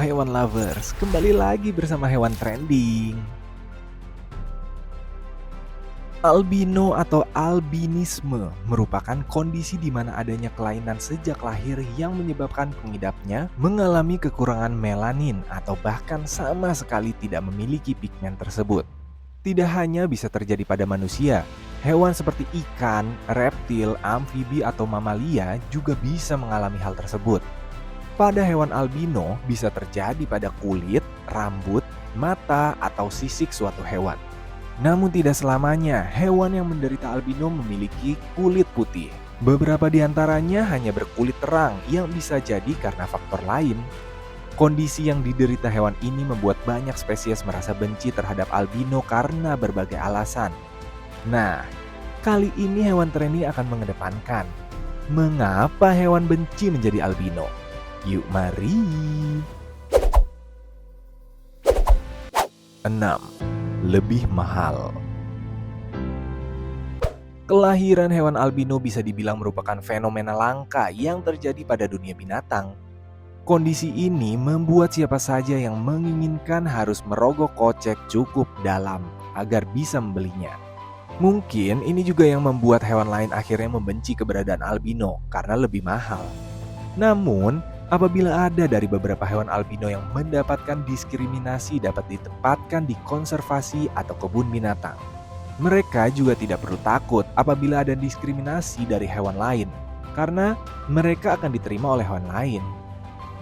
hewan lovers, kembali lagi bersama Hewan Trending. Albino atau albinisme merupakan kondisi di mana adanya kelainan sejak lahir yang menyebabkan pengidapnya mengalami kekurangan melanin atau bahkan sama sekali tidak memiliki pigmen tersebut. Tidak hanya bisa terjadi pada manusia, hewan seperti ikan, reptil, amfibi atau mamalia juga bisa mengalami hal tersebut. Pada hewan albino bisa terjadi pada kulit, rambut, mata, atau sisik suatu hewan. Namun tidak selamanya hewan yang menderita albino memiliki kulit putih. Beberapa di antaranya hanya berkulit terang yang bisa jadi karena faktor lain. Kondisi yang diderita hewan ini membuat banyak spesies merasa benci terhadap albino karena berbagai alasan. Nah, kali ini Hewan Trending akan mengedepankan mengapa hewan benci menjadi albino. Yuk mari. 6. Lebih mahal. Kelahiran hewan albino bisa dibilang merupakan fenomena langka yang terjadi pada dunia binatang. Kondisi ini membuat siapa saja yang menginginkan harus merogoh kocek cukup dalam agar bisa membelinya. Mungkin ini juga yang membuat hewan lain akhirnya membenci keberadaan albino karena lebih mahal. Namun, apabila ada dari beberapa hewan albino yang mendapatkan diskriminasi dapat ditempatkan di konservasi atau kebun binatang. Mereka juga tidak perlu takut apabila ada diskriminasi dari hewan lain, karena mereka akan diterima oleh hewan lain.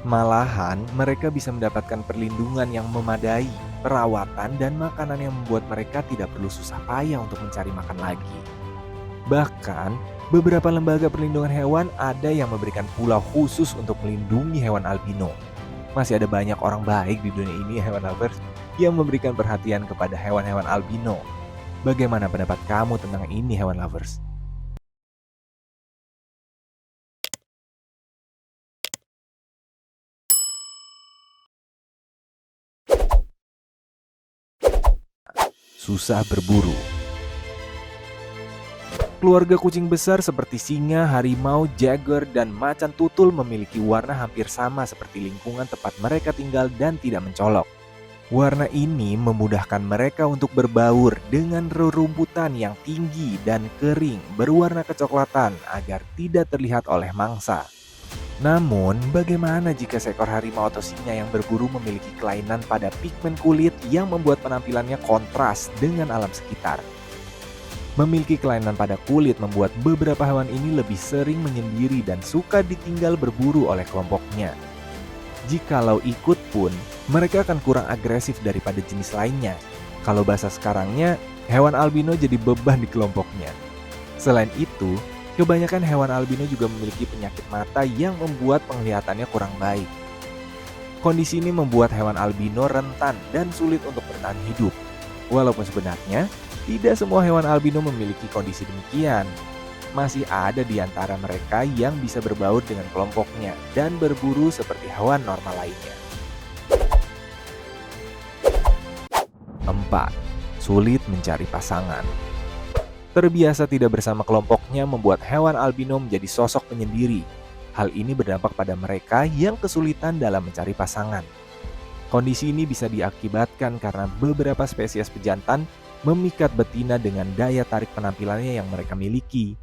Malahan, mereka bisa mendapatkan perlindungan yang memadai, perawatan, dan makanan yang membuat mereka tidak perlu susah payah untuk mencari makan lagi. Bahkan, beberapa lembaga perlindungan hewan ada yang memberikan pulau khusus untuk melindungi hewan albino. Masih ada banyak orang baik di dunia ini, hewan lovers, yang memberikan perhatian kepada hewan-hewan albino. Bagaimana pendapat kamu tentang ini, hewan lovers? Susah berburu. Keluarga kucing besar seperti singa, harimau, jaguar, dan macan tutul memiliki warna hampir sama seperti lingkungan tempat mereka tinggal dan tidak mencolok. Warna ini memudahkan mereka untuk berbaur dengan rerumputan yang tinggi dan kering berwarna kecoklatan agar tidak terlihat oleh mangsa. Namun, bagaimana jika seekor harimau atau singa yang berburu memiliki kelainan pada pigmen kulit yang membuat penampilannya kontras dengan alam sekitar? Memiliki kelainan pada kulit membuat beberapa hewan ini lebih sering menyendiri dan suka ditinggal berburu oleh kelompoknya. Jikalau ikut pun, mereka akan kurang agresif daripada jenis lainnya. Kalau bahasa sekarangnya, hewan albino jadi beban di kelompoknya. Selain itu, kebanyakan hewan albino juga memiliki penyakit mata yang membuat penglihatannya kurang baik. Kondisi ini membuat hewan albino rentan dan sulit untuk bertahan hidup. Walaupun sebenarnya, tidak semua hewan albino memiliki kondisi demikian. Masih ada di antara mereka yang bisa berbaur dengan kelompoknya dan berburu seperti hewan normal lainnya. 4. Sulit mencari pasangan. Terbiasa tidak bersama kelompoknya membuat hewan albino menjadi sosok penyendiri. Hal ini berdampak pada mereka yang kesulitan dalam mencari pasangan. Kondisi ini bisa diakibatkan karena beberapa spesies pejantan memikat betina dengan daya tarik penampilannya yang mereka miliki.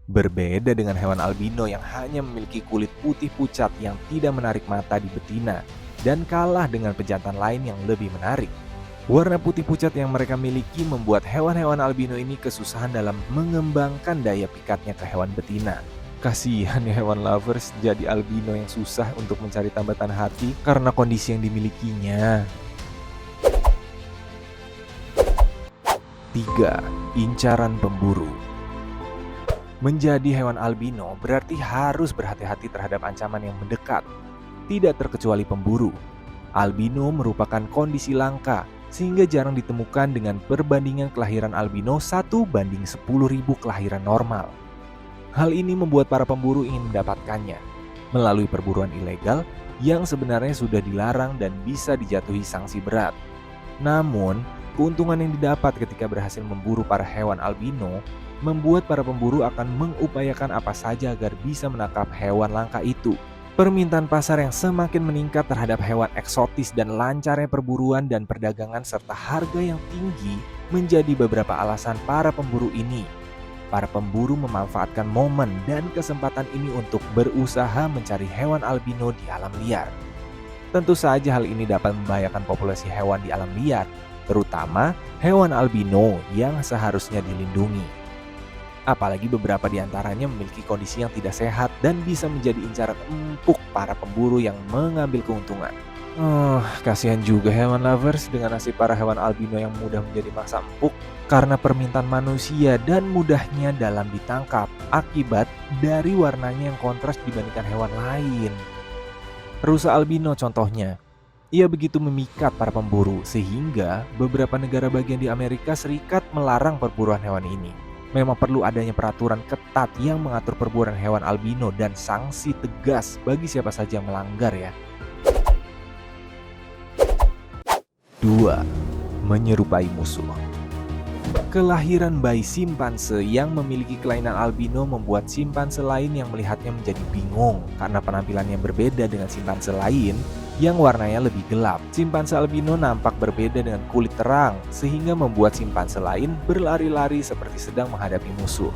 Berbeda dengan hewan albino yang hanya memiliki kulit putih pucat yang tidak menarik mata di betina dan kalah dengan pejantan lain yang lebih menarik. Warna putih pucat yang mereka miliki membuat hewan-hewan albino ini kesusahan dalam mengembangkan daya pikatnya ke hewan betina. Kasihan ya hewan lovers, jadi albino yang susah untuk mencari tambatan hati karena kondisi yang dimilikinya. 3. Incaran pemburu. Menjadi hewan albino berarti harus berhati-hati terhadap ancaman yang mendekat, tidak terkecuali pemburu. Albino merupakan kondisi langka, sehingga jarang ditemukan dengan perbandingan kelahiran albino 1:10.000 kelahiran normal. Hal ini membuat para pemburu ingin mendapatkannya melalui perburuan ilegal yang sebenarnya sudah dilarang dan bisa dijatuhi sanksi berat. Namun, keuntungan yang didapat ketika berhasil memburu para hewan albino membuat para pemburu akan mengupayakan apa saja agar bisa menangkap hewan langka itu. Permintaan pasar yang semakin meningkat terhadap hewan eksotis dan lancarnya perburuan dan perdagangan serta harga yang tinggi menjadi beberapa alasan para pemburu ini. Para pemburu memanfaatkan momen dan kesempatan ini untuk berusaha mencari hewan albino di alam liar. Tentu saja hal ini dapat membahayakan populasi hewan di alam liar, terutama hewan albino yang seharusnya dilindungi. Apalagi beberapa di antaranya memiliki kondisi yang tidak sehat dan bisa menjadi incaran empuk para pemburu yang mengambil keuntungan. Kasihan juga hewan lovers dengan nasib para hewan albino yang mudah menjadi mangsa empuk karena permintaan manusia dan mudahnya dalam ditangkap akibat dari warnanya yang kontras dibandingkan hewan lain. Rusa albino contohnya. Ia begitu memikat para pemburu sehingga beberapa negara bagian di Amerika Serikat melarang perburuan hewan ini. Memang perlu adanya peraturan ketat yang mengatur perburuan hewan albino dan sanksi tegas bagi siapa saja yang melanggar ya. 2. Menyerupai musuh. Kelahiran bayi simpanse yang memiliki kelainan albino membuat simpanse lain yang melihatnya menjadi bingung karena penampilannya berbeda dengan simpanse lain yang warnanya lebih gelap. Simpanse albino nampak berbeda dengan kulit terang sehingga membuat simpanse lain berlari-lari seperti sedang menghadapi musuh.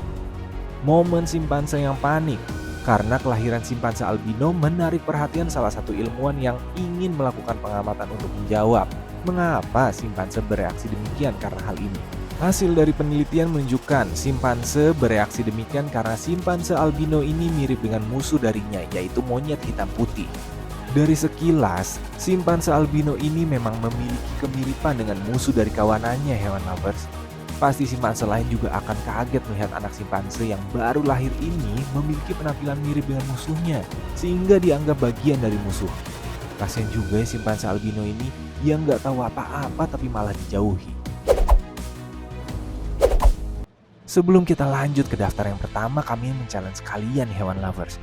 Momen simpanse yang panik karena kelahiran simpanse albino menarik perhatian salah satu ilmuwan yang ingin melakukan pengamatan untuk menjawab mengapa simpanse bereaksi demikian karena hal ini. Hasil dari penelitian menunjukkan simpanse bereaksi demikian karena simpanse albino ini mirip dengan musuh darinya, yaitu monyet hitam putih. Dari sekilas, simpanse albino ini memang memiliki kemiripan dengan musuh dari kawanannya hewan lovers. Pasti simpanse lain juga akan kaget melihat anak simpanse yang baru lahir ini memiliki penampilan mirip dengan musuhnya, sehingga dianggap bagian dari musuh. Kasian juga ya simpanse albino ini yang gak tahu apa-apa tapi malah dijauhi. Sebelum kita lanjut ke daftar yang pertama, kami men-challenge kalian hewan lovers.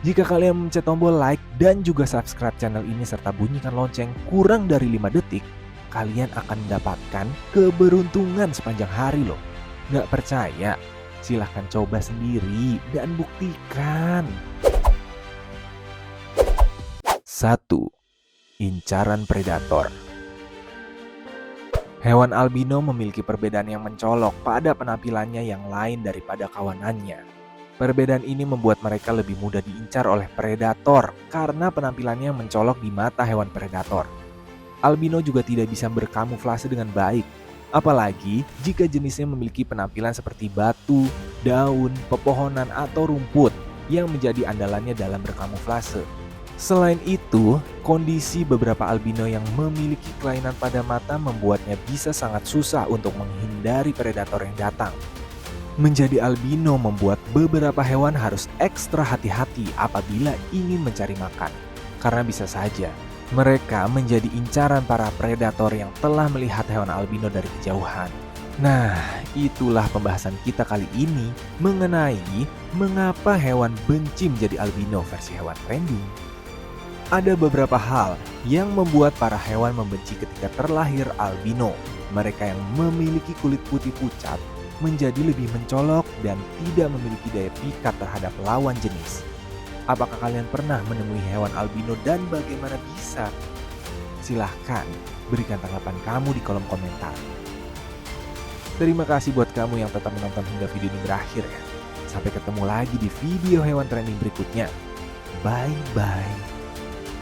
Jika kalian mencet tombol like dan juga subscribe channel ini serta bunyikan lonceng kurang dari 5 detik, kalian akan mendapatkan keberuntungan sepanjang hari loh. Nggak percaya? Silahkan coba sendiri dan buktikan. 1. Incaran predator. Hewan albino memiliki perbedaan yang mencolok pada penampilannya yang lain daripada kawanannya. Perbedaan ini membuat mereka lebih mudah diincar oleh predator karena penampilannya mencolok di mata hewan predator. Albino juga tidak bisa berkamuflase dengan baik, apalagi jika jenisnya memiliki penampilan seperti batu, daun, pepohonan, atau rumput yang menjadi andalannya dalam berkamuflase. Selain itu, kondisi beberapa albino yang memiliki kelainan pada mata membuatnya bisa sangat susah untuk menghindari predator yang datang. Menjadi albino membuat beberapa hewan harus ekstra hati-hati apabila ingin mencari makan, karena bisa saja mereka menjadi incaran para predator yang telah melihat hewan albino dari kejauhan. Nah, itulah pembahasan kita kali ini mengenai mengapa hewan benci menjadi albino versi hewan trending. Ada beberapa hal yang membuat para hewan membenci ketika terlahir albino. Mereka yang memiliki kulit putih pucat menjadi lebih mencolok dan tidak memiliki daya pikat terhadap lawan jenis. Apakah kalian pernah menemui hewan albino dan bagaimana bisa? Silahkan berikan tanggapan kamu di kolom komentar. Terima kasih buat kamu yang tetap menonton hingga video ini berakhir ya. Sampai ketemu lagi di video hewan trending berikutnya. Bye-bye.